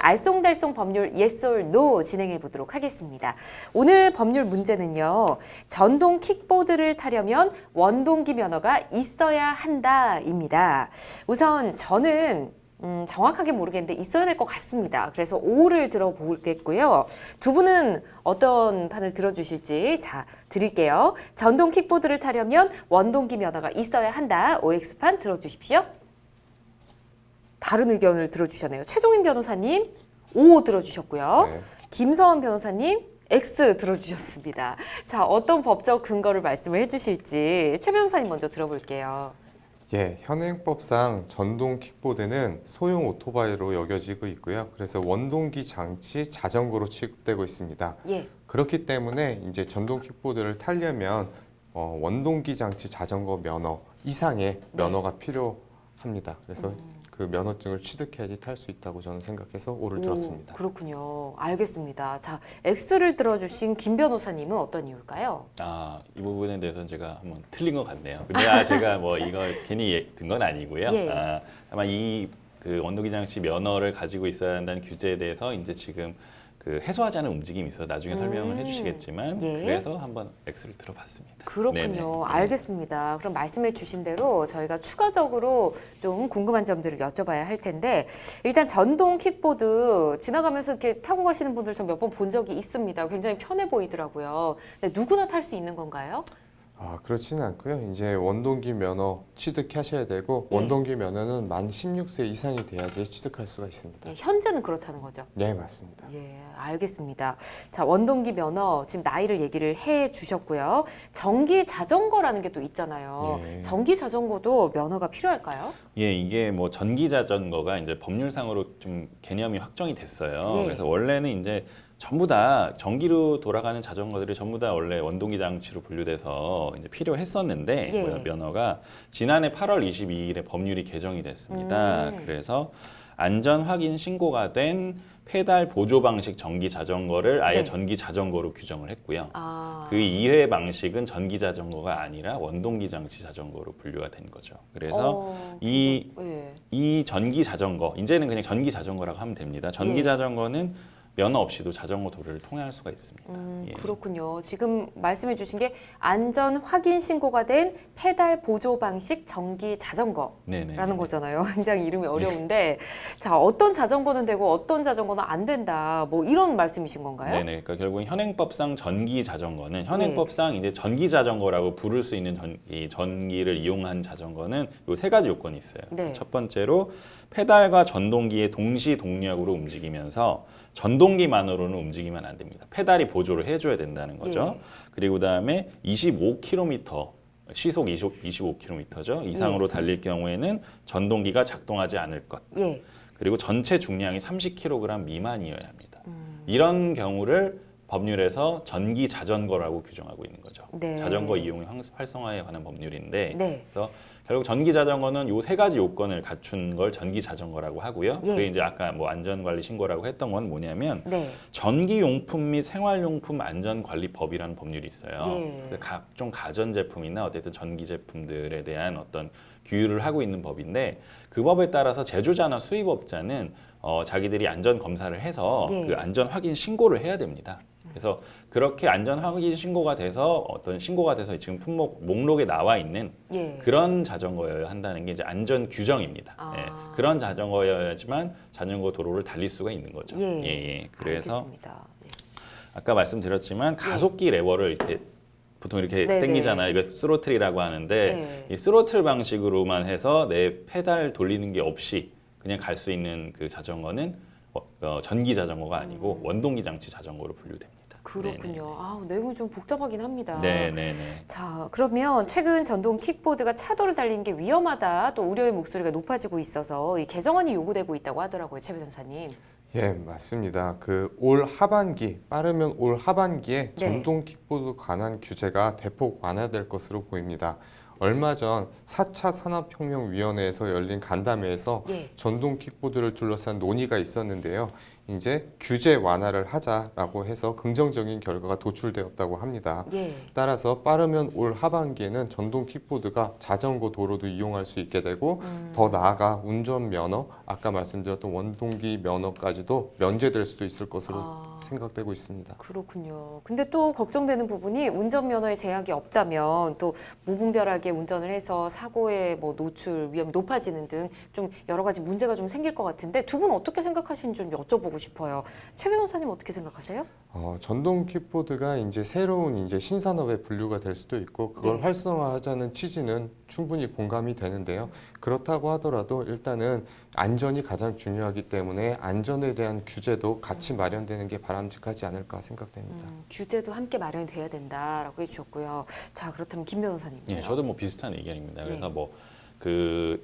알쏭달쏭 법률 Yes or No 진행해 보도록 하겠습니다. 오늘 법률 문제는요. 전동 킥보드를 타려면 원동기 면허가 있어야 한다입니다. 우선 저는 정확하게 모르겠는데 있어야 될 것 같습니다. 그래서 O를 들어보겠고요. 두 분은 어떤 판을 들어주실지 자 드릴게요. 전동 킥보드를 타려면 원동기 면허가 있어야 한다. OX판 들어주십시오. 다른 의견을 들어주셨네요. 최종인 변호사님 O 들어주셨고요. 네. 김서원 변호사님 X 들어주셨습니다. 자, 어떤 법적 근거를 말씀을 해주실지 최 변호사님 먼저 들어볼게요. 예, 현행법상 전동 킥보드는 소형 오토바이로 여겨지고 있고요. 그래서 원동기 장치 자전거로 취급되고 있습니다. 예. 그렇기 때문에 이제 전동 킥보드를 타려면 원동기 장치 자전거 면허 이상의 면허가 필요합니다. 그래서 그 면허증을 취득해야지 탈 수 있다고 저는 생각해서 O를 들었습니다. 그렇군요. 알겠습니다. 자, X를 들어주신 김 변호사님은 어떤 이유일까요? 이 부분에 대해서는 제가 한번 틀린 것 같네요. 근데 제가 뭐 이거 괜히 든 건 아니고요. 예. 아마 이 그 원동기 장치 면허를 가지고 있어야 한다는 규제에 대해서 이제 지금 그 해소하자는 움직임이 있어서 나중에 설명을 해주시겠지만 예. 그래서 한번 X를 들어봤습니다. 그렇군요. 네네. 알겠습니다. 그럼 말씀해 주신 대로 저희가 추가적으로 좀 궁금한 점들을 여쭤봐야 할 텐데 일단 전동 킥보드 지나가면서 이렇게 타고 가시는 분들 전 몇 번 본 적이 있습니다. 굉장히 편해 보이더라고요. 근데 누구나 탈 수 있는 건가요? 그렇지는 않고요. 이제 원동기 면허 취득하셔야 되고 예. 원동기 면허는 만 16세 이상이 돼야지 취득할 수가 있습니다. 예, 현재는 그렇다는 거죠. 네, 맞습니다. 예, 알겠습니다. 자, 원동기 면허 지금 나이를 얘기를 해 주셨고요. 전기 자전거라는 게 또 있잖아요. 예. 전기 자전거도 면허가 필요할까요? 예, 이게 뭐 전기 자전거가 이제 법률상으로 좀 개념이 확정이 됐어요. 예. 그래서 원래는 이제 전부 다 전기로 돌아가는 자전거들이 전부 다 원래 원동기 장치로 분류돼서 이제 필요했었는데 예. 면허가 지난해 8월 22일에 법률이 개정이 됐습니다. 그래서 안전 확인 신고가 된 페달 보조 방식 전기 자전거를 아예 네. 전기 자전거로 규정을 했고요. 아, 그 이외의 방식은 전기 자전거가 아니라 원동기 장치 자전거로 분류가 된 거죠. 그래서 예. 이 전기 자전거, 이제는 그냥 전기 자전거라고 하면 됩니다. 전기 예. 자전거는 면허 없이도 자전거 도로를 통행할 수가 있습니다. 예. 그렇군요. 지금 말씀해 주신 게 안전 확인 신고가 된 페달 보조 방식 전기 자전거라는 네네. 거잖아요. 굉장히 이름이 어려운데 자, 어떤 자전거는 되고 어떤 자전거는 안 된다. 뭐 이런 말씀이신 건가요? 네네. 그러니까 결국은 현행법상 전기 자전거는 현행법상 이제 전기 자전거라고 부를 수 있는 이 전기를 이용한 자전거는 요 세 가지 요건이 있어요. 네. 첫 번째로 페달과 전동기의 동시 동력으로 움직이면서 전동기만으로는 움직이면 안 됩니다. 페달이 보조를 해줘야 된다는 거죠. 예. 그리고 그다음에 25km 시속 25km죠. 이상으로 달릴 경우에는 전동기가 작동하지 않을 것. 예. 그리고 전체 중량이 30kg 미만이어야 합니다. 이런 경우를 법률에서 전기 자전거라고 규정하고 있는 거죠. 네. 자전거 이용 활성화에 관한 법률인데 네. 그래서 결국 전기 자전거는 요 세 가지 요건을 갖춘 걸 전기 자전거라고 하고요. 예. 그게 이제 아까 뭐 안전관리 신고라고 했던 건 뭐냐면 네. 전기용품 및 생활용품 안전관리법이라는 법률이 있어요. 예. 그래서 각종 가전제품이나 어쨌든 전기 제품들에 대한 어떤 규율을 하고 있는 법인데 그 법에 따라서 제조자나 수입업자는 자기들이 안전 검사를 해서 예. 그 안전 확인 신고를 해야 됩니다. 그래서 그렇게 안전 확인 신고가 돼서 어떤 신고가 돼서 지금 품목 목록에 나와 있는 예. 그런 자전거여야 한다는 게 이제 안전 규정입니다. 아. 예, 그런 자전거여야지만 자전거 도로를 달릴 수가 있는 거죠. 예. 그래서 알겠습니다. 예. 아까 말씀드렸지만 가속기 레버를 이렇게 보통 이렇게 네네. 당기잖아요. 이거 스로틀이라고 하는데 네. 이 스로틀 방식으로만 해서 내 페달 돌리는 게 없이 그냥 갈 수 있는 그 자전거는 전기 자전거가 아니고 원동기 장치 자전거로 분류됩니다. 그렇군요. 아, 내용이 좀 복잡하긴 합니다. 네네네. 자, 그러면 최근 전동 킥보드가 차도를 달리는 게 위험하다, 또 우려의 목소리가 높아지고 있어서 이 개정안이 요구되고 있다고 하더라고요, 최 변호사님. 예, 맞습니다. 그 올 하반기, 빠르면 올 하반기에 네. 전동 킥보드 관한 규제가 대폭 완화될 것으로 보입니다. 얼마 전 4차 산업혁명위원회에서 열린 간담회에서 예. 전동 킥보드를 둘러싼 논의가 있었는데요. 이제 규제 완화를 하자라고 해서 긍정적인 결과가 도출되었다고 합니다. 예. 따라서 빠르면 올 하반기에는 전동 킥보드가 자전거 도로도 이용할 수 있게 되고 더 나아가 운전면허, 아까 말씀드렸던 원동기 면허까지도 면제될 수도 있을 것으로 아. 생각되고 있습니다. 그렇군요. 근데 또 걱정되는 부분이 운전면허에 제약이 없다면 또 무분별하게 운전을 해서 사고에 뭐 노출 위험이 높아지는 등 좀 여러 가지 문제가 좀 생길 것 같은데 두 분 어떻게 생각하시는지 좀 여쭤보고 싶어요. 최 변호사님 어떻게 생각하세요? 전동 킥보드가 이제 새로운 이제 신산업의 분류가 될 수도 있고 그걸 네. 활성화하자는 취지는 충분히 공감이 되는데요. 그렇다고 하더라도 일단은 안전이 가장 중요하기 때문에 안전에 대한 규제도 같이 마련되는 게 바람직하지 않을까 생각됩니다. 규제도 함께 마련돼야 된다라고 해주셨고요. 자, 그렇다면 김 변호사님. 예, 저도 뭐 비슷한 의견입니다. 그래서 네. 뭐 그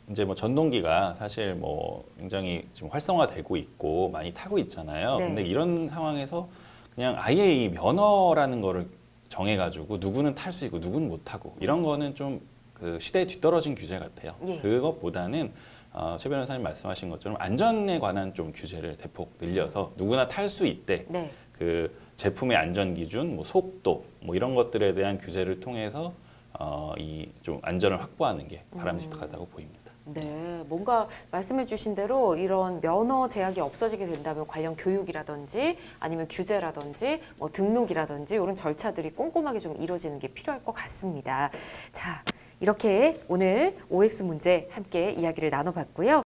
이제 뭐 전동기가 사실 뭐 굉장히 지금 활성화되고 있고 많이 타고 있잖아요. 네. 근데 이런 상황에서 그냥 아예 이 면허라는 거를 정해가지고 누구는 탈 수 있고 누구는 못 타고 이런 거는 좀 그 시대에 뒤떨어진 규제 같아요. 예. 그것보다는 최 변호사님 말씀하신 것처럼 안전에 관한 좀 규제를 대폭 늘려서 누구나 탈 수 있대. 네. 그 제품의 안전 기준, 뭐 속도, 뭐 이런 것들에 대한 규제를 통해서 이 좀 안전을 확보하는 게 바람직하다고 보입니다. 네, 뭔가 말씀해주신 대로 이런 면허 제약이 없어지게 된다면 관련 교육이라든지 아니면 규제라든지 뭐 등록이라든지 이런 절차들이 꼼꼼하게 좀 이루어지는 게 필요할 것 같습니다. 자, 이렇게 오늘 OX 문제 함께 이야기를 나눠봤고요.